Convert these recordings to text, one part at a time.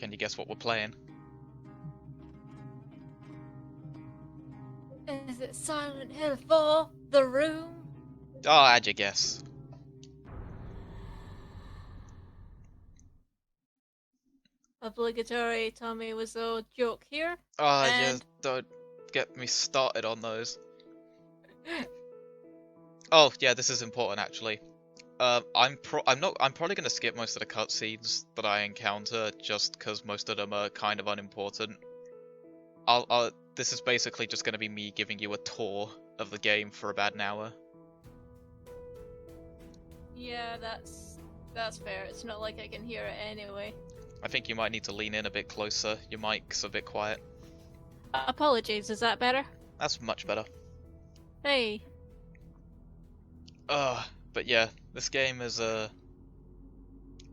Can you guess what we're playing? Is it Silent Hill 4? The Room? Oh, I had your guess. Obligatory Tommy Wiseau joke here. Oh, yeah, And don't get me started on those. Oh, yeah, this is important actually. I'm probably gonna skip most of the cutscenes that I encounter just because most of them are kind of unimportant. This is basically just gonna be me giving you a tour of the game for about an hour. yeah, that's fair. It's not like I can hear it anyway. I think you might need to lean in a bit closer. Your mic's a bit quiet. Apologies, is that better? That's much better. Hey. But yeah, this game is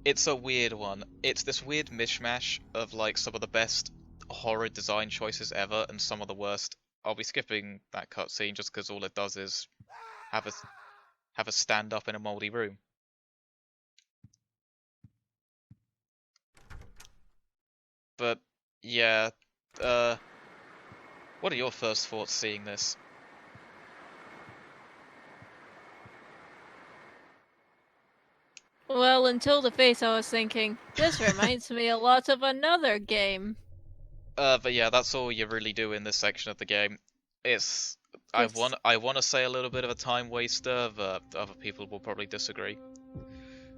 it's a weird one. It's this weird mishmash of like some of the best horror design choices ever and some of the worst. I'll be skipping that cutscene just because all it does is have a stand up in a moldy room. But yeah, what are your first thoughts seeing this? Well, until the face, I was thinking, this reminds me a lot of another game. But yeah, that's all you really do in this section of the game. It's I want to say a little bit of a time waster, but other people will probably disagree.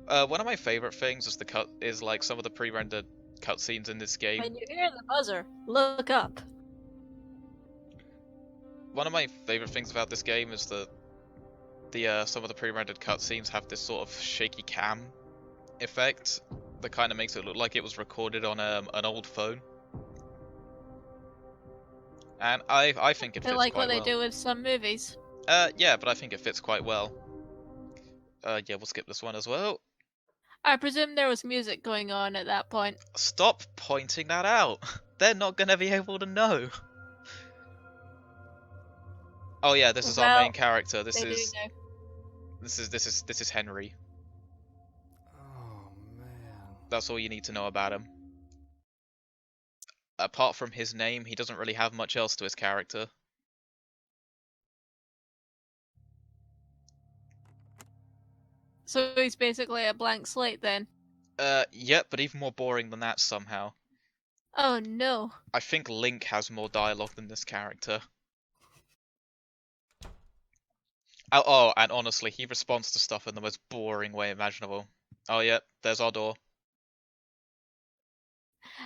One of my favorite things is like some of the pre-rendered cutscenes in this game. When you hear the buzzer, look up. One of my favorite things about this game is that some of the pre-rendered cutscenes have this sort of shaky cam effect that kind of makes it look like it was recorded on an old phone. And I think it fits like quite what well. they do with some movies. Yeah, but I think it fits quite well. Yeah, we'll skip this one as well. I presume there was music going on at that point. Stop pointing that out. They're not gonna be able to know. Oh yeah, this is our main character. This is Henry. Oh man. That's all you need to know about him. Apart from his name, he doesn't really have much else to his character. So he's basically a blank slate then. Yep, but even more boring than that somehow. Oh no. I think Link has more dialogue than this character. Oh, and honestly, he responds to stuff in the most boring way imaginable. Oh yeah, there's our door.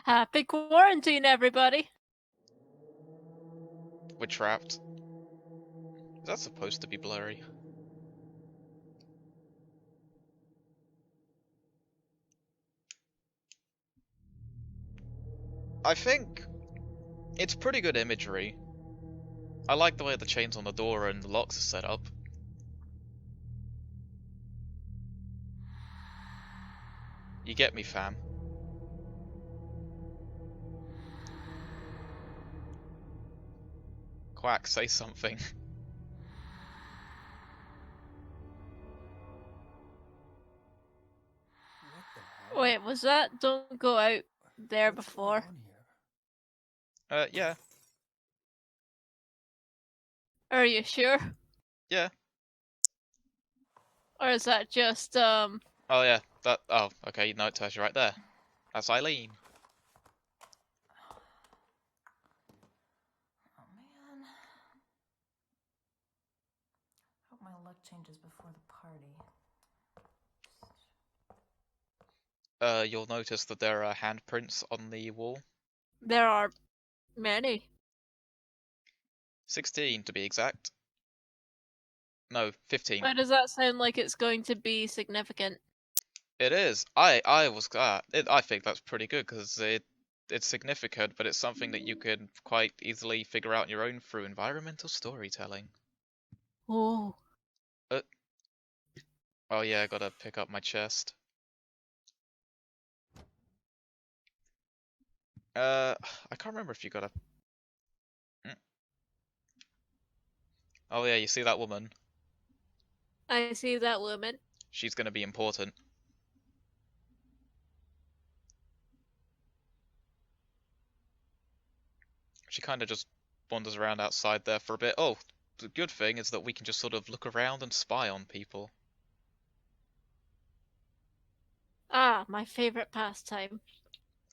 Happy quarantine, everybody. We're trapped. Is that supposed to be blurry? I think it's pretty good imagery. I like the way the chains on the door and the locks are set up. You get me, fam. Quack, say something. What the hell? Wait, was that don't go out there What's before? going on here? Yeah. Are you sure? Yeah. Or is that just, Oh yeah, oh, okay, no, it tells you right there. That's Eileen. Oh man. Hope my luck changes before the party. You'll notice that there are handprints on the wall. There are many. 16 to be exact. No, 15. Why does that sound like it's going to be significant? It is. I think that's pretty good because it's significant, but it's something that you can quite easily figure out on your own through environmental storytelling. Oh. Oh yeah, I gotta pick up my chest. I can't remember if you gotta. Oh yeah, you see that woman? I see that woman. She's gonna be important. She kind of just wanders around outside there for a bit. Oh, the good thing is that we can just sort of look around and spy on people. Ah, my favorite pastime.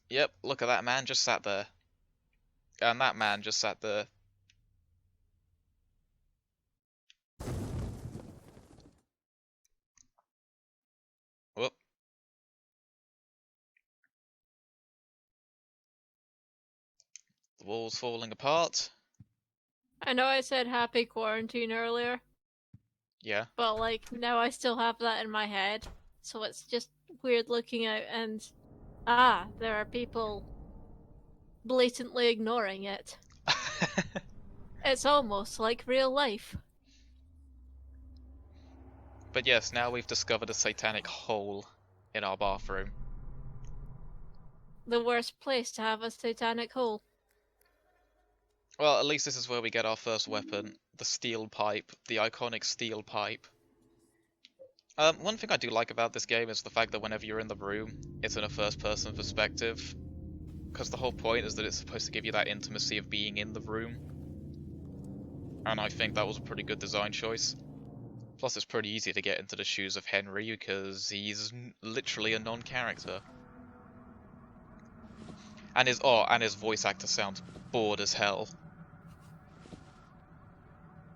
Yep, look at that man just sat there. And that man just sat there. Whoop. The wall's falling apart. I know I said happy quarantine earlier, Yeah. but like now I still have that in my head. So it's just weird looking out and there are people blatantly ignoring it. It's almost like real life. But yes, now we've discovered a satanic hole in our bathroom. The worst place to have a satanic hole. Well, at least this is where we get our first weapon, the steel pipe, the iconic steel pipe. One thing I do like about this game is the fact that whenever you're in the room, it's in a first-person perspective. Because the whole point is that it's supposed to give you that intimacy of being in the room. And I think that was a pretty good design choice. Plus, it's pretty easy to get into the shoes of Henry because he's literally a non-character. And his voice actor sounds bored as hell.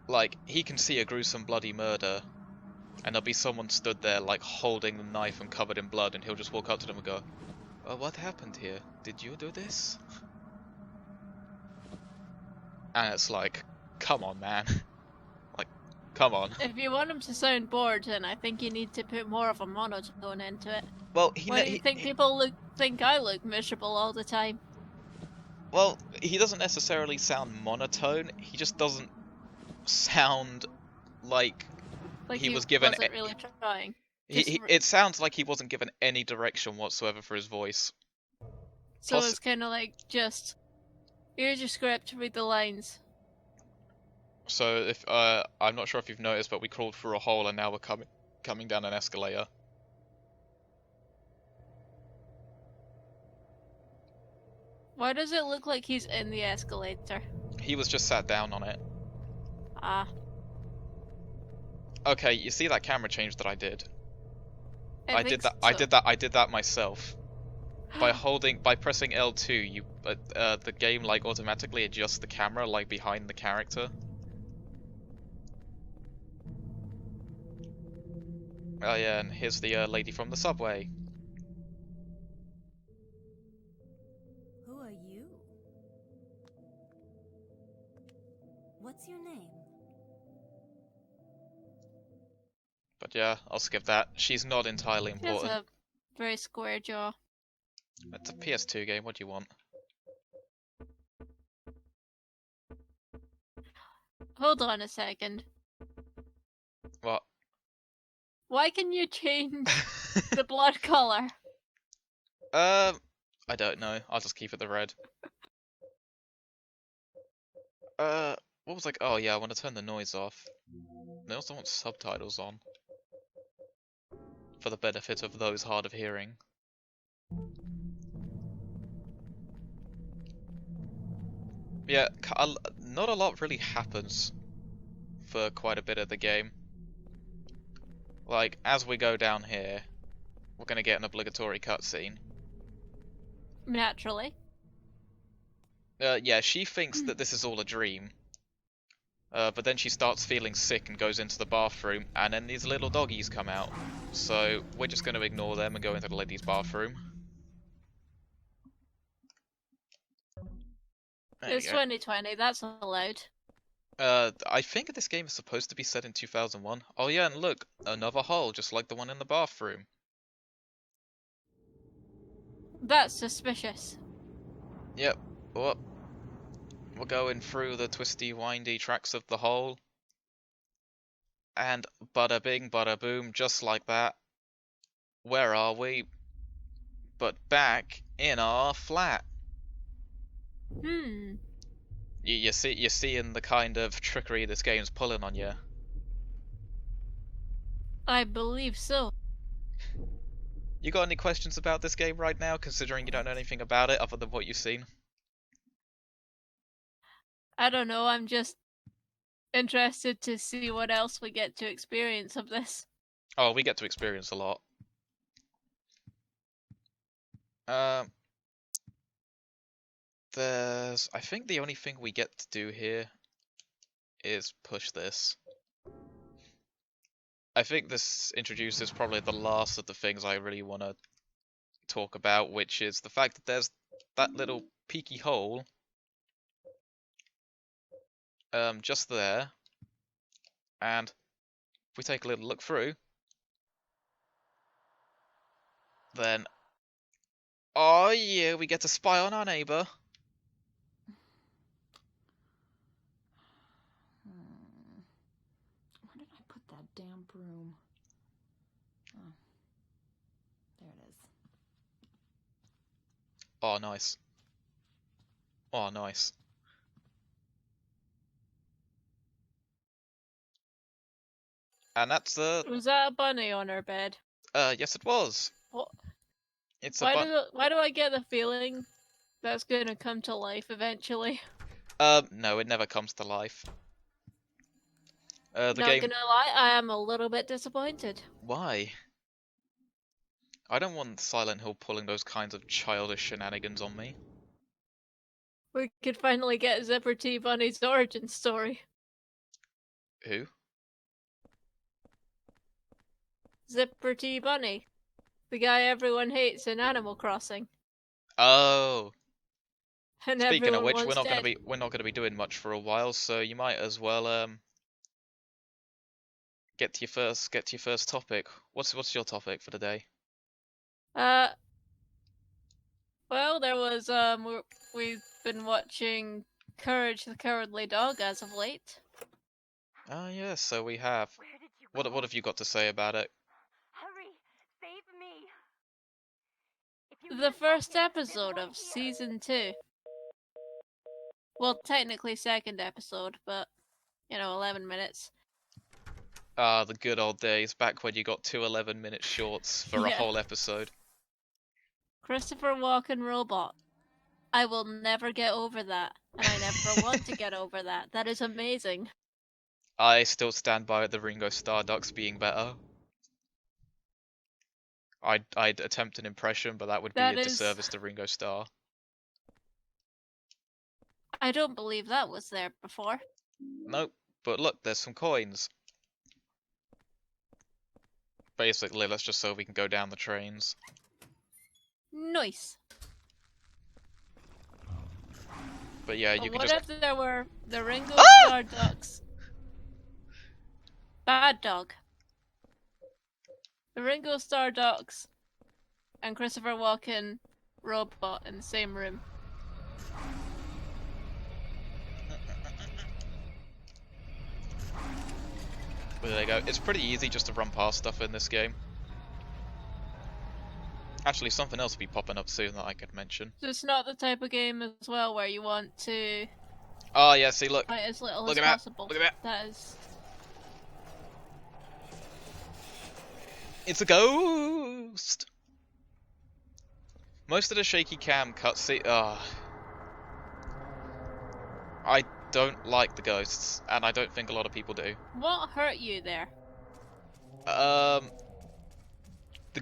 Like, he can see a gruesome bloody murder, and there'll be someone stood there, like, holding the knife and covered in blood, and he'll just walk up to them and go, what happened here? Did you do this? And it's like, come on, man. Like, come on. If you want him to sound bored, then I think you need to put more of a monotone into it. Well, Why do you think people think I look miserable all the time? Well, he doesn't necessarily sound monotone, he just doesn't sound like he was given wasn't really trying. it sounds like he wasn't given any direction whatsoever for his voice. So it's kind of like just here's your script, read the lines. So if I'm not sure if you've noticed, but we crawled through a hole and now we're coming down an escalator. Why does it look like he's in the escalator? He was just sat down on it. Ah. Okay, you see that camera change that I did? I did that myself. By pressing L2, the game like automatically adjusts the camera like behind the character. Oh yeah, and here's the lady from the subway. Who are you? What's your name? But yeah, I'll skip that. She's not entirely He has important. a very square jaw. It's a PS2 game, what do you want? Hold on a second. What? Why can you change the blood color? I don't know. I'll just keep it the red. What was like? Oh yeah, I want to turn the noise off. I also want subtitles on. For the benefit of those hard of hearing. Yeah, not a lot really happens for quite a bit of the game. Like, as we go down here, we're gonna get an obligatory cutscene. Naturally. Yeah, she thinks that this is all a dream. But then she starts feeling sick and goes into the bathroom, and then these little doggies come out. So, we're just gonna ignore them and go into the ladies' bathroom. There It's you go. 2020, that's allowed. I think this game is supposed to be set in 2001. Oh yeah, and look, another hole, just like the one in the bathroom. That's suspicious. Yep. Well, we're going through the twisty, windy tracks of the hole. And bada bing, bada boom, just like that. Where are we? But back in our flat. You're seeing the kind of trickery this game's pulling on you. I believe so. You got any questions about this game right now, considering you don't know anything about it other than what you've seen? I don't know, I'm just interested to see what else we get to experience of this. Oh, we get to experience a lot. Um, I think the only thing we get to do here is push this. I think this introduces probably the last of the things I really want to talk about, which is the fact that there's that little peaky hole just there, and if we take a little look through, then oh yeah, we get to spy on our neighbor. Where did I put that damn broom? Oh, there it is. Oh nice. Oh nice. And that's the Was that a bunny on her bed? yes it was. What? It's a Why do I get the feeling that's gonna come to life eventually? no, it never comes to life. The Not game. gonna lie, I am a little bit disappointed. Why? I don't want Silent Hill pulling those kinds of childish shenanigans on me. We could finally get Zipper T Bunny's origin story. Who? Zipper T Bunny. The guy everyone hates in Animal Crossing. Oh. And Speaking of everyone which, wants dead. we're not gonna be doing much for a while, so you might as well get to your first topic. What's your topic for the day? Well, there was we've been watching Courage the Cowardly Dog as of late. Oh yes, so we have. Where did you What go? have you got to say about it? Hurry, save me. If you The just let first me, this episode won't of be- season 2. Well, technically second episode, but 11 minutes. Ah, the good old days, back when you got 2 11-minute shorts for a Yeah. whole episode. Christopher Walken robot. I will never get over that, and I never want to get over that. That is amazing. I still stand by the Ringo Starr ducks being better. I'd attempt an impression, but that would be That a is- disservice to Ringo Starr. I don't believe that was there before. Nope, but look, there's some coins. Basically, that's just so we can go down the trains. Nice. But yeah, you But can what just. if there were the Ringo Ah! Starr ducks? Bad dog. The Ringo Starr ducks and Christopher Walken robot in the same room. But there you go. It's pretty easy just to run past stuff in this game. Actually, something else will be popping up soon that I could mention. So it's not the type of game as well where you want to Oh yeah, see, look. fight as little Look as at that. possible. Look at that. That is. It's a ghost! Most of the shaky cam cutscene. I don't like the ghosts, and I don't think a lot of people do. What hurt you there? The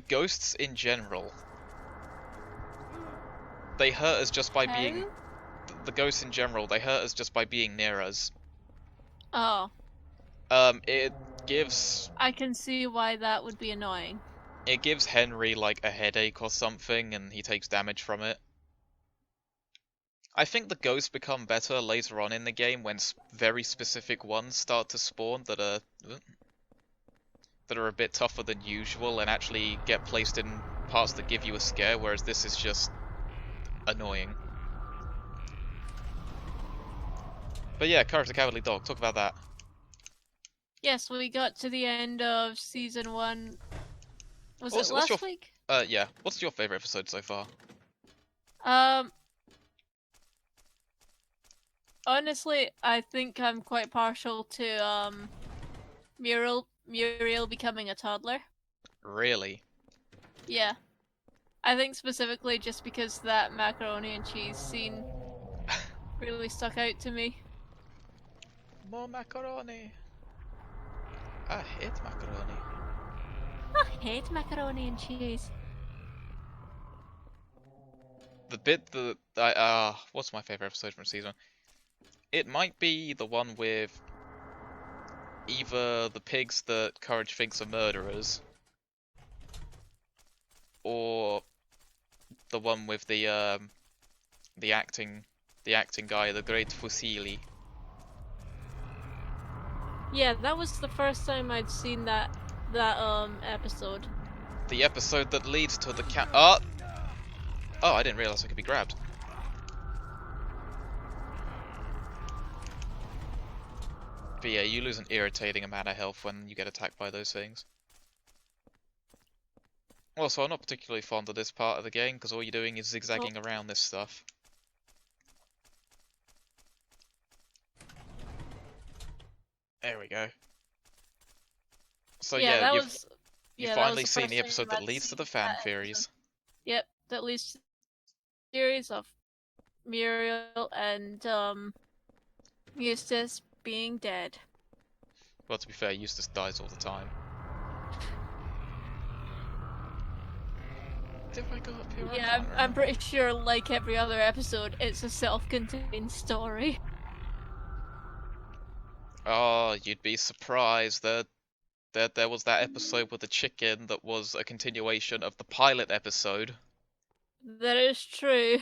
ghosts in general. They hurt us just by being. How? The ghosts in general, they hurt us just by being near us. Oh, It gives. I can see why that would be annoying. It gives Henry like a headache or something, and he takes damage from it. I think the ghosts become better later on in the game when very specific ones start to spawn that are a bit tougher than usual and actually get placed in parts that give you a scare, whereas this is just annoying. But yeah, Courage the Cowardly Dog, talk about that. Yes, we got to the end of season 1. Was What's- it what's last your- week? Yeah, what's your favourite episode so far? Honestly, I think I'm quite partial to Muriel becoming a toddler. Really? Yeah. I think specifically just because that macaroni and cheese scene really stuck out to me. More macaroni. I hate macaroni. I hate macaroni and cheese. The bit that what's my favorite episode from season 1? It might be the one with either the pigs that Courage thinks are murderers, or the one with the acting guy, the Great Fusili. Yeah, that was the first time I'd seen that episode. The episode that leads to the cat. Oh, I didn't realize I could be grabbed. But yeah, you lose an irritating amount of health when you get attacked by those things. Also, I'm not particularly fond of this part of the game, because all you're doing is zigzagging around this stuff. There we go. So yeah, you've finally seen the episode that leads to the fan theories. Yep, that leads to the series of Muriel and Eustace being dead. Well, to be fair, Eustace dies all the time. Did I go up here? Yeah, I'm pretty sure, like every other episode, it's a self-contained story. Oh, you'd be surprised that there was that episode with the chicken that was a continuation of the pilot episode. That is true.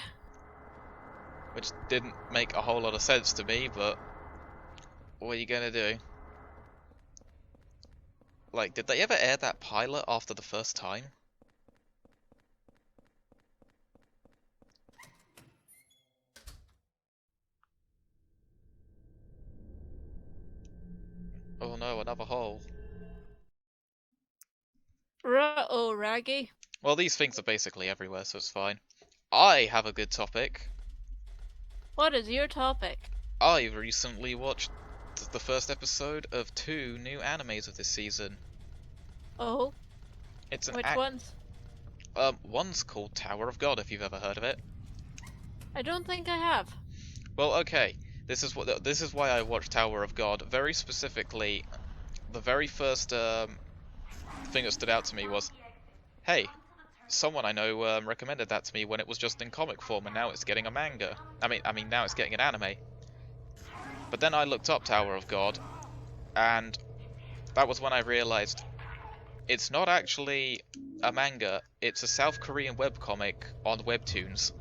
Which didn't make a whole lot of sense to me, but what are you gonna do? Like, did they ever air that pilot after the first time? Oh no, another hole. Ruh-oh, Raggy. Well, these things are basically everywhere, so it's fine. I have a good topic. What is your topic? I recently watched the first episode of 2 new animes of this season. Oh? It's an Which ones? One's called Tower of God, if you've ever heard of it. I don't think I have. Well, okay. This is why I watched Tower of God. Very specifically, the very first thing that stood out to me was, hey, someone I know recommended that to me when it was just in comic form, and now it's getting a manga. I mean now it's getting an anime. But then I looked up Tower of God, and that was when I realized it's not actually a manga. It's a South Korean webcomic on Webtoons.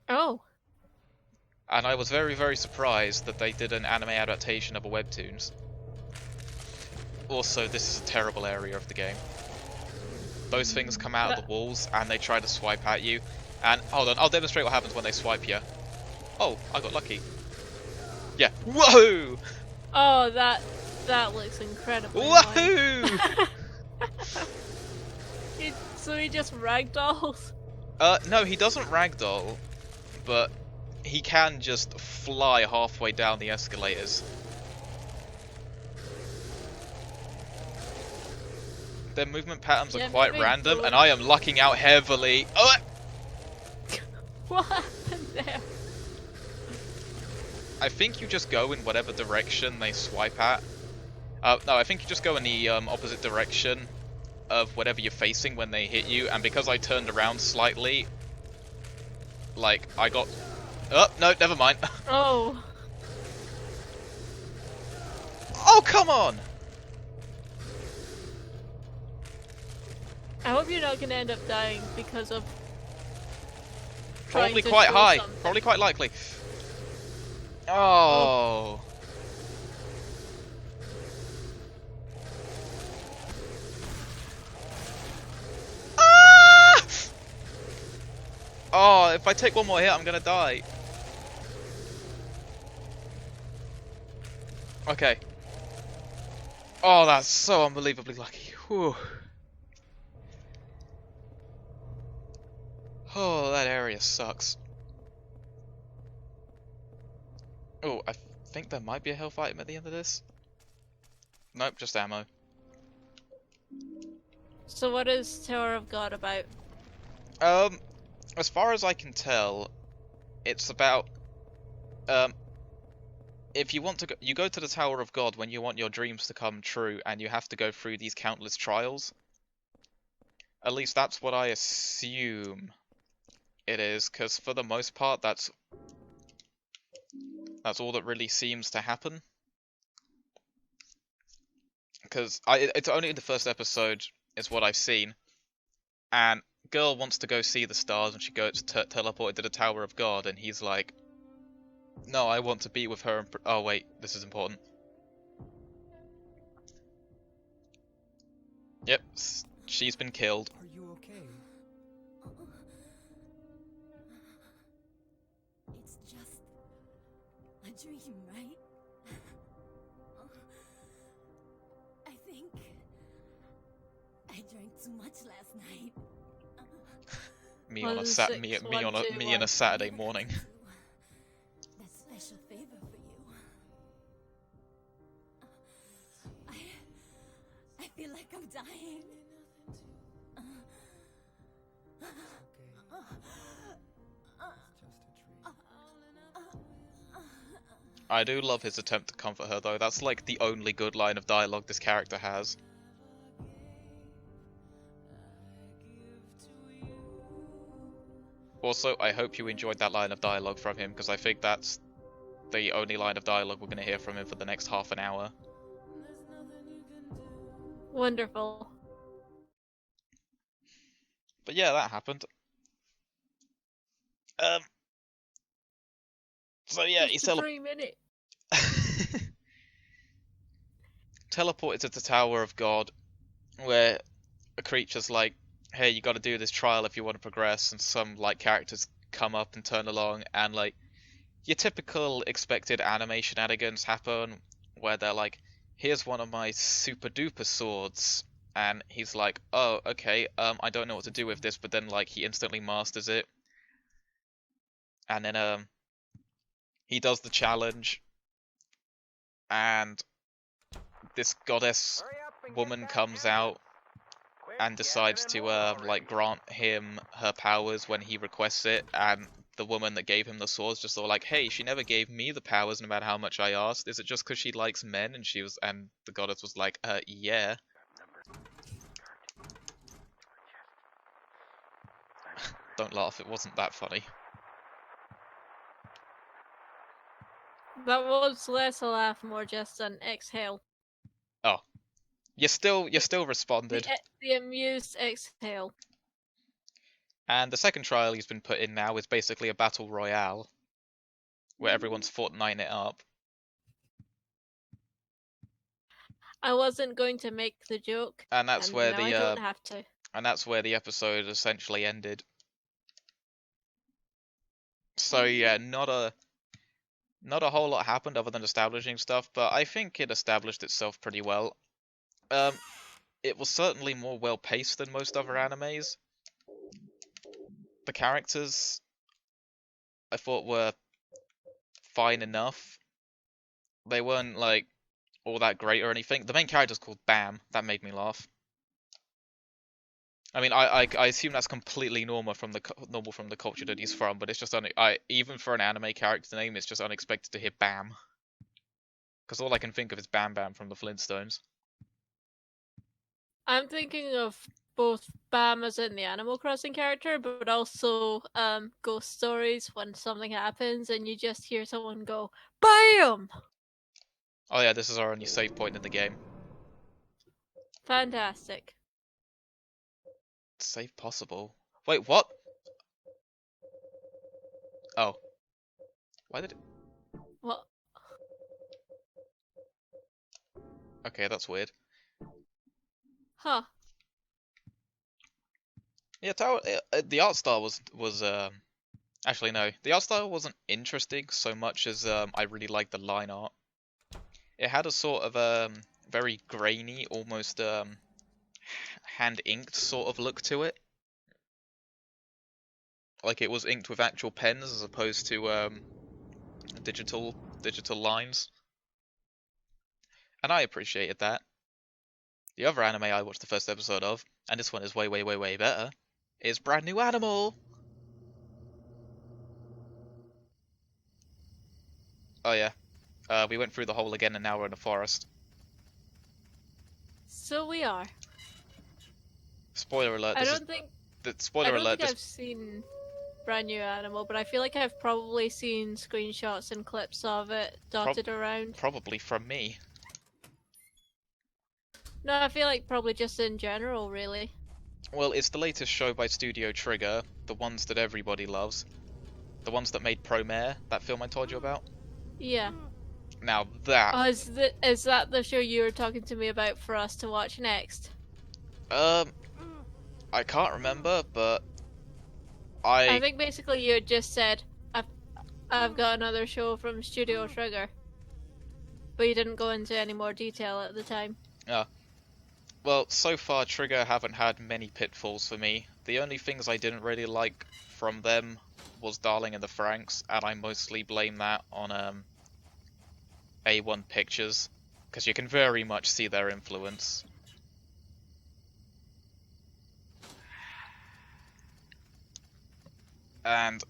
Oh. And I was very, very surprised that they did an anime adaptation of a Webtoons. Also, this is a terrible area of the game. Those things come out of the walls and they try to swipe at you. And hold on, I'll demonstrate what happens when they swipe you. Oh, I got lucky. Yeah. Whoa! Oh, that looks incredible. Woohoo! So he just ragdolls? No, he doesn't ragdoll, but he can just fly halfway down the escalators. Their movement patterns are quite random, and I am lucking out heavily. Oh! What happened there? I think you just go in whatever direction they swipe at. No, I think you just go in the opposite direction of whatever you're facing when they hit you, and because I turned around slightly, like, I got... Oh, no, never mind. Oh. Oh, come on! I hope you're not going to end up dying because of... Probably quite high. Probably quite likely. Oh. Ah! Oh, if I take one more hit, I'm gonna die. Okay. Oh, that's so unbelievably lucky. Whew. Oh, that area sucks. Oh, I think there might be a health item at the end of this. Nope, just ammo. So what is Tower of God about? As far as I can tell, it's about, if you want to go, you go to the Tower of God when you want your dreams to come true, and you have to go through these countless trials. At least that's what I assume it is, because for the most part, that's all that really seems to happen. Because it's only the first episode is what I've seen, and girl wants to go see the stars, and she goes teleported to the Tower of God, and he's like, "No, I want to be with her." And oh wait, this is important. Yep, she's been killed. Are you okay? It's just a dream, right? I think I drank too much last night. Me on a 1, me 6, on 1, 2, me on a 1. Saturday morning. That special favor for you. I feel like I'm dying. Okay. It's just a dream. I do love his attempt to comfort her, though. That's like the only good line of dialogue this character has. Also, I hope you enjoyed that line of dialogue from him, because I think that's the only line of dialogue we're going to hear from him for the next half an hour. Wonderful. But yeah, that happened. So yeah, he's Just a dream, innit? teleported to the Tower of God, where a creature's like, "Hey, you got to do this trial if you want to progress," and some like characters come up and turn along, and like your typical expected anime shenanigans happen, where they're like, "Here's one of my super duper swords," and he's like, "Oh, okay, I don't know what to do with this," but then like he instantly masters it, and then he does the challenge, and this goddess woman comes out and decides to like grant him her powers when he requests it, and the woman that gave him the swords just thought like, "Hey, she never gave me the powers no matter how much I asked. Is it just because she likes men?" And the goddess was like, yeah." Don't laugh, it wasn't that funny. That was less a laugh, more just an exhale. Oh, you still responded. The amused exhale. And the second trial he's been put in now is basically a battle royale, where everyone's Fortnite it up. I wasn't going to make the joke, And that's where now I don't have to. and that's where the episode essentially ended. So yeah, not a whole lot happened other than establishing stuff, but I think it established itself pretty well. It was certainly more well paced than most other animes. The characters I thought were fine enough. They weren't like all that great or anything. The main character's called Bam. That made me laugh. I mean, I assume that's completely normal from the culture that he's from, but it's just even for an anime character name, it's just unexpected to hear Bam. Because all I can think of is Bam Bam from the Flintstones. I'm thinking of both Bam as in the Animal Crossing character, but also ghost stories when something happens and you just hear someone go, BAM! Oh yeah, this is our only save point in the game. Fantastic. Save possible. Wait, what? Oh. Why did it... What? Okay, that's weird. Huh. Yeah, the art style was actually no, the art style wasn't interesting so much as I really liked the line art. It had a sort of very grainy, almost hand inked sort of look to it. Like it was inked with actual pens as opposed to digital lines. And I appreciated that. The other anime I watched the first episode of, and this one is way, way, way, way better, is Brand New Animal! Oh yeah. We went through the hole again and now we're in a forest. So we are. Spoiler alert, I this is... don't think Spoiler alert, this... I've seen Brand New Animal, but I feel like I've probably seen screenshots and clips of it dotted around. Probably from me. No, I feel like probably just in general, really. Well, it's the latest show by Studio Trigger, the ones that everybody loves. The ones that made Promare, that film I told you about. Yeah. Now that... Oh, is that the show you were talking to me about for us to watch next? I can't remember, but... I think basically you had just said, I've got another show from Studio Trigger. But you didn't go into any more detail at the time. Well, so far Trigger haven't had many pitfalls for me. The only things I didn't really like from them was Darling in the Franxx, and I mostly blame that on A1 Pictures, because you can very much see their influence. And,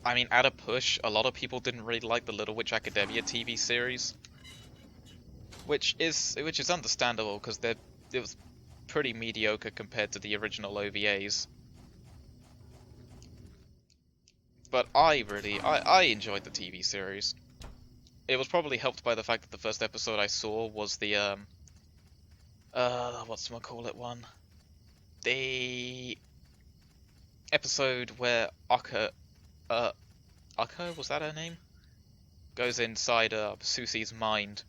I mean, at a push, a lot of people didn't really like the Little Witch Academia TV series, which is understandable, because it was pretty mediocre compared to the original OVAs. But I enjoyed the TV series. It was probably helped by the fact that the first episode I saw was the whatchamacallit one? The episode where Akka, was that her name? Goes inside Susie's mind.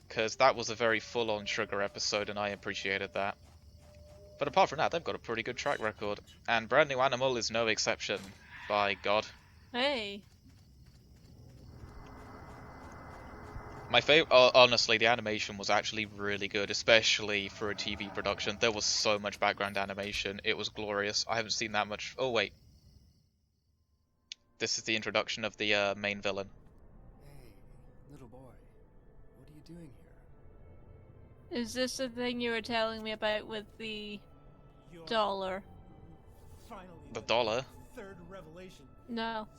Because that was a very full-on Trigger episode and I appreciated that. But apart from that, they've got a pretty good track record. And Brand New Animal is no exception, by God. Hey. My favorite, honestly, the animation was actually really good, especially for a TV production. There was so much background animation, it was glorious. I haven't seen that much. Oh wait, this is the introduction of the main villain. Hey, little boy, what are you doing here? Is this the thing you were telling me about with the dollar? Finally, The dollar? third revelation. No,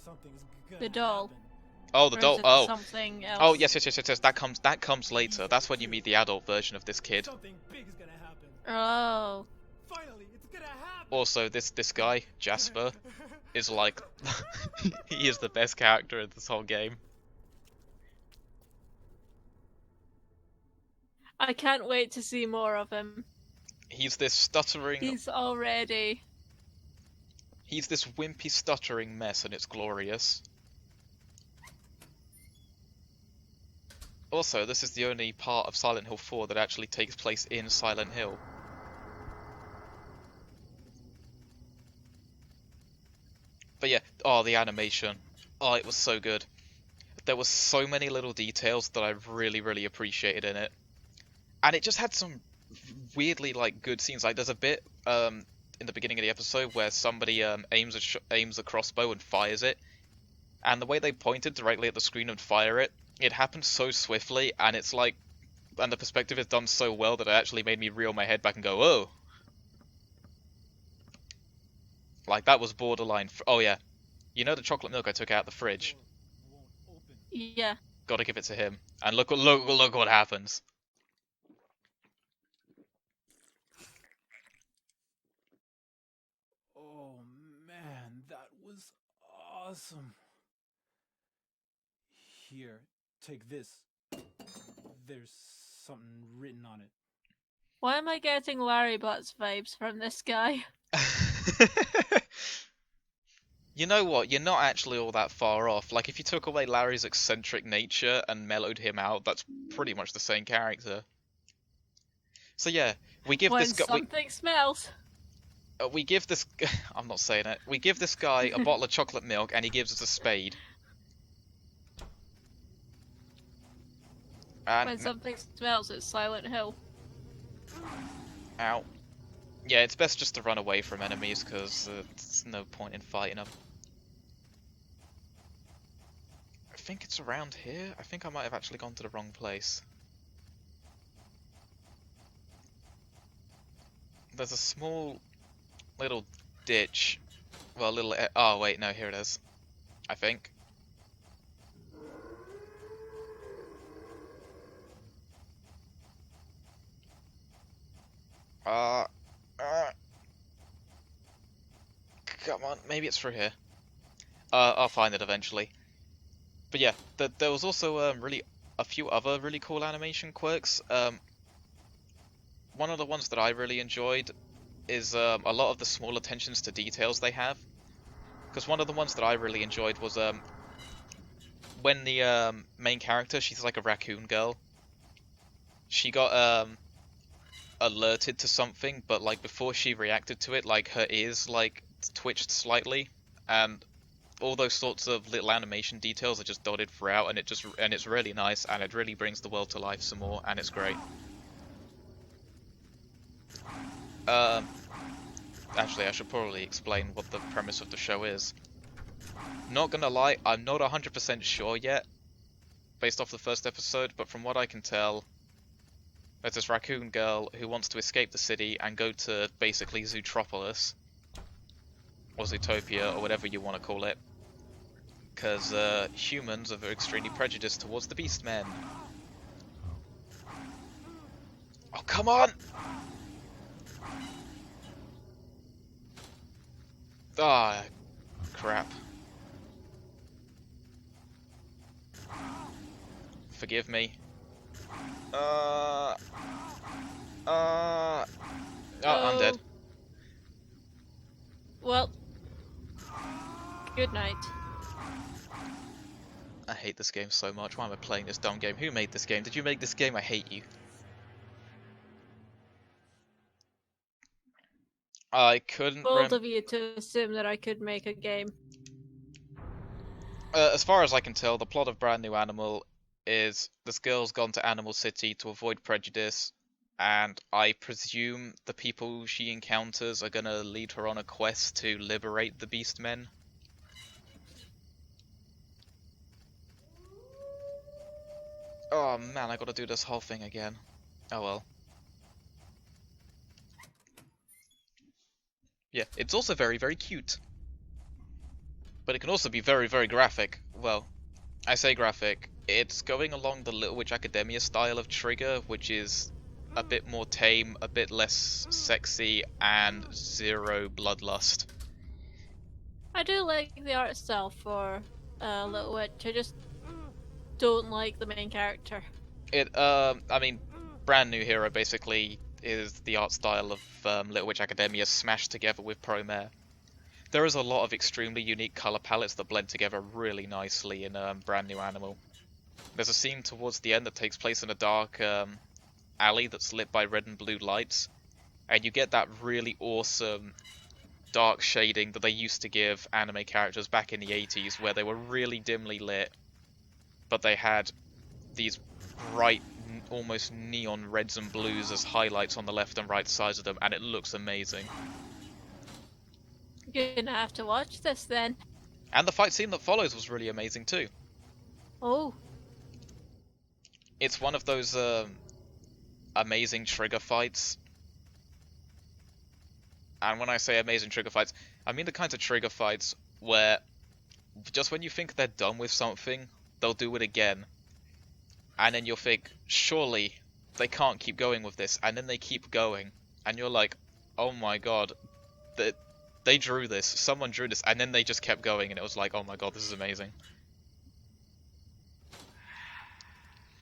Something's gonna the doll. happen. Oh, the Or is doll. it Oh, something else? oh yes. That comes later. That's when you meet the adult version of this kid. Something big is gonna happen. Oh. Finally, it's gonna happen. Also, this guy Jasper is like, he is the best character in this whole game. I can't wait to see more of him. He's this stuttering. He's already... He's this wimpy, stuttering mess, and it's glorious. Also, this is the only part of Silent Hill 4 that actually takes place in Silent Hill. But yeah, oh, the animation. Oh, it was so good. There were so many little details that I really, really appreciated in it. And it just had some weirdly, like, good scenes. Like, there's a bit in the beginning of the episode where somebody aims a crossbow and fires it. And the way they pointed directly at the screen and fire it, it happened so swiftly, and it's like, and the perspective is done so well that it actually made me reel my head back and go, oh. Like, that was borderline. Oh yeah, you know the chocolate milk I took out of the fridge? Won't open. Yeah. Gotta give it to him. And look what happens. Oh man, that was awesome. Here, take this. There's something written on it. Why am I getting Larry Butts vibes from this guy? You know what? You're not actually all that far off. Like, if you took away Larry's eccentric nature and mellowed him out, that's pretty much the same character. So yeah, we give When this guy... something smells. We give this... I'm not saying it. We give this guy a bottle of chocolate milk and he gives us a spade. And... When something smells, it's Silent Hill. Ow. Yeah, it's best just to run away from enemies, because there's no point in fighting them. I think it's around here. I think I might have actually gone to the wrong place. There's a small little ditch. Well, oh wait, no, here it is. I think. Uh, uh, come on, maybe it's through here. I'll find it eventually. But yeah, there was also really a few other really cool animation quirks. One of the ones that I really enjoyed is a lot of the small attentions to details they have. Because one of the ones that I really enjoyed was when the main character, she's like a raccoon girl, she got alerted to something, but like before she reacted to it, like her ears like twitched slightly, and all those sorts of little animation details are just dotted throughout, and it's really nice, and it really brings the world to life some more, and it's great. Um, Actually, I should probably explain what the premise of the show is. Not gonna lie, I'm not 100% sure yet, based off the first episode, but from what I can tell, there's this raccoon girl who wants to escape the city and go to basically Zootropolis, or Zootopia, or whatever you want to call it, because humans are extremely prejudiced towards the Beastmen. Oh, come on! Ah, crap. Forgive me. Oh, I'm dead. Well, good night. I hate this game so much. Why am I playing this dumb game? Who made this game? Did you make this game? I hate you. I couldn't Bold of you to assume that I could make a game. As far as I can tell, the plot of Brand New Animal is this girl's gone to Animal City to avoid prejudice, and I presume the people she encounters are gonna lead her on a quest to liberate the Beastmen. Oh man, I gotta do this whole thing again. Oh well. Yeah, it's also very, very cute. But it can also be very, very graphic. Well, I say graphic. It's going along the Little Witch Academia style of Trigger, which is a bit more tame, a bit less sexy, and zero bloodlust. I do like the art style for Little Witch. I just don't like the main character. I mean, Brand New Hero basically is the art style of Little Witch Academia smashed together with Promare. There is a lot of extremely unique color palettes that blend together really nicely in Brand New Animal. There's a scene towards the end that takes place in a dark alley that's lit by red and blue lights, and you get that really awesome dark shading that they used to give anime characters back in the 80s, where they were really dimly lit, but they had these bright, almost neon reds and blues as highlights on the left and right sides of them, and it looks amazing. You're gonna have to watch this then. And the fight scene that follows was really amazing too. Oh. It's one of those amazing trigger fights. And when I say amazing trigger fights, I mean the kinds of trigger fights where just when you think they're done with something, they'll do it again. And then you'll think, surely they can't keep going with this. And then they keep going. And you're like, oh my god, they drew this, someone drew this, and then they just kept going, and it was like, oh my god, this is amazing.